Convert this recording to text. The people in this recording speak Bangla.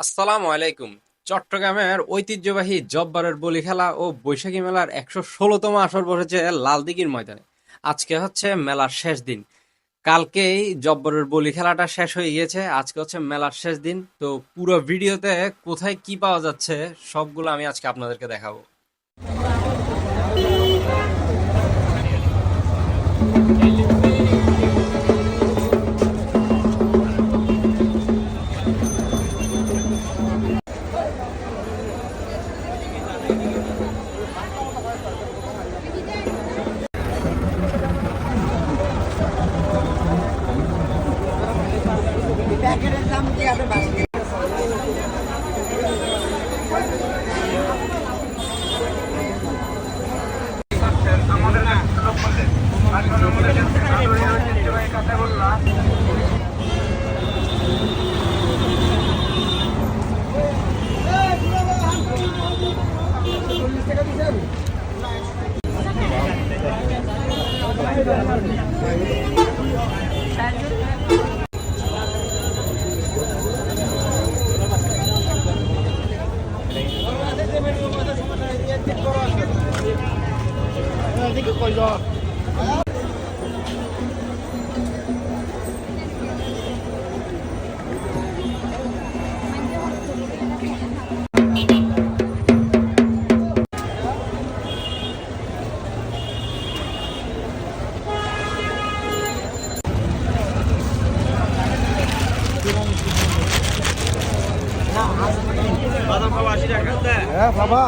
আসসালামু আলাইকুম। চট্টগ্রামের ঐতিহ্যবাহী জব্বারের বলি খেলা ও বৈশাখী মেলার ১১৬তম আসর বসেছে লালদিঘির ময়দানে। আজকে হচ্ছে মেলার শেষ দিন। কালকেই জব্বরের বলি খেলাটা শেষ হয়ে গিয়েছে, আজকে হচ্ছে মেলার শেষ দিন। তো পুরো ভিডিওতে কোথায় কি পাওয়া যাচ্ছে সবগুলো আমি আজকে আপনাদেরকে দেখাবো। বাদাম খাওয়া 80 টাকা। হ্যাঁ বাবা।